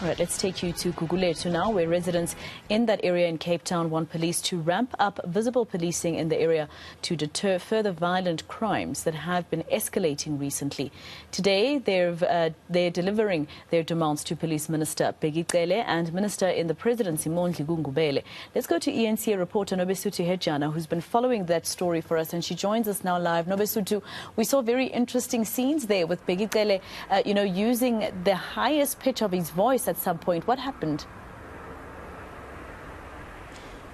All right, let's take you to Gugulethu now, where residents in that area in Cape Town want police to ramp up visible policing in the area to deter further violent crimes that have been escalating recently. Today, they're delivering their demands to Police Minister Gugulethu and Minister in the Presidency, Gugulethu. Let's go to eNCA reporter Nobesuthu Hejana, who's been following that story for us, and she joins us now live. Nobesuthu, we saw very interesting scenes there with Gugulethu, using the highest pitch of his voice at some point. What happened?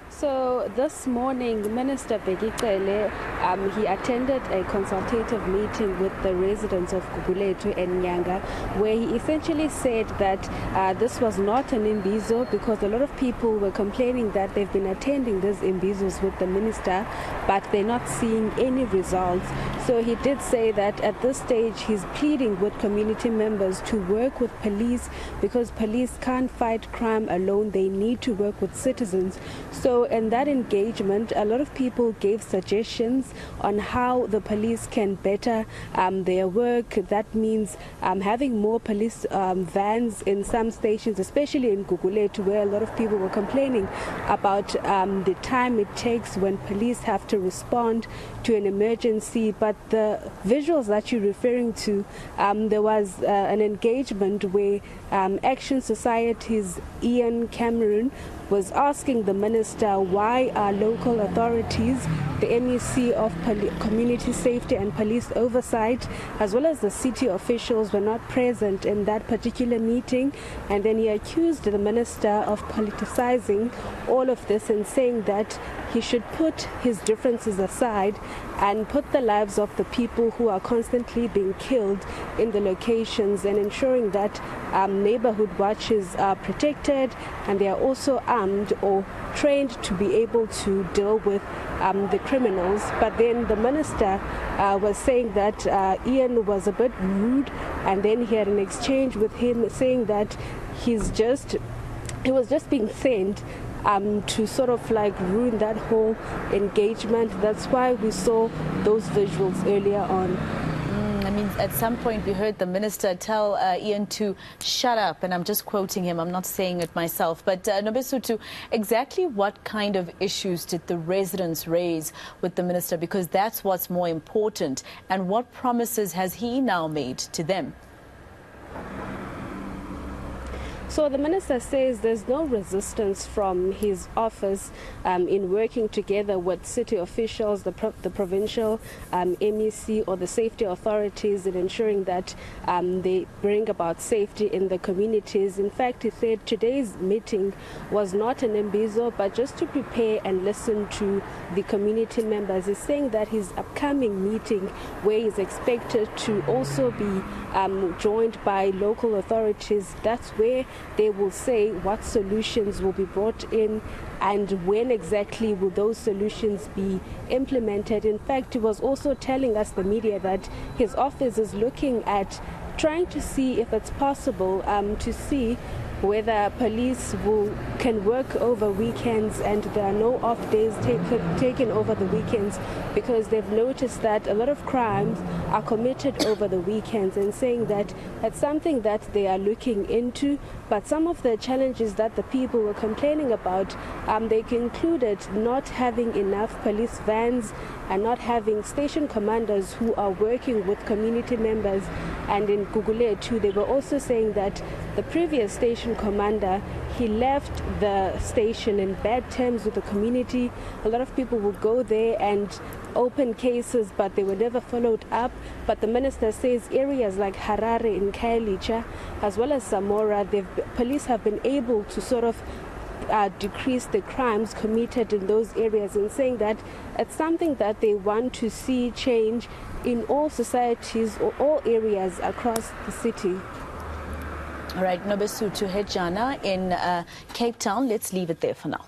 So this morning, Minister Gugulethu, he attended a consultative meeting with the residents of Gugulethu and eNCA, where he essentially said that this was not an imbizo, because a lot of people were complaining that they've been attending these imbizos with the minister, but they're not seeing any results. So he did say that at this stage, he's pleading with community members to work with police, because police can't fight crime alone. They need to work with citizens. So in that engagement, a lot of people gave suggestions on how the police can better their work. That means having more police vans in some stations, especially in Gugulethu, where a lot of people were complaining about the time it takes when police have to respond to an emergency. But the visuals that you're referring to, there was an engagement where Action Society's Ian Cameron was asking the minister why our local authorities, the MEC of Community Safety and Police Oversight, as well as the city officials, were not present in that particular meeting. And then he accused the minister of politicizing all of this and saying that he should put his differences aside and put the lives of the people who are constantly being killed in the locations, and ensuring that neighborhood watches are protected and they are also armed or trained to be able to deal with the criminals. But then the minister was saying that Ian was a bit rude, and then he had an exchange with him saying that he was just being sent to sort of like ruin that whole engagement. That's why we saw those visuals earlier on. I mean, at some point we heard the minister tell Ian to shut up, and I'm just quoting him, I'm not saying it myself. But Nobesuthu, exactly what kind of issues did the residents raise with the minister? Because that's what's more important. And what promises has he now made to them? So the minister says there's no resistance from his office in working together with city officials, the provincial MEC or the safety authorities, in ensuring that they bring about safety in the communities. In fact, he said today's meeting was not an imbizo, but just to prepare and listen to the community members. He's saying that his upcoming meeting, where he's expected to also be joined by local authorities, that's where they will say what solutions will be brought in and when exactly will those solutions be implemented. In fact, he was also telling us, the media, that his office is looking at trying to see if it's possible to see whether police can work over weekends and there are no off days taken over the weekends, because they've noticed that a lot of crimes are committed over the weekends, and saying that it's something that they are looking into. But some of the challenges that the people were complaining about, they included not having enough police vans and not having station commanders who are working with community members. And in Gugulethu, they were also saying that the previous station commander, he left the station in bad terms with the community. A lot of people would go there and open cases, but they were never followed up. But the minister says areas like Harare in Khayelitsha, as well as Zamora, police have been able to sort of decrease the crimes committed in those areas, and saying that it's something that they want to see change in all societies or all areas across the city. All right, Nobesuthu Hejana in Cape Town. Let's leave it there for now.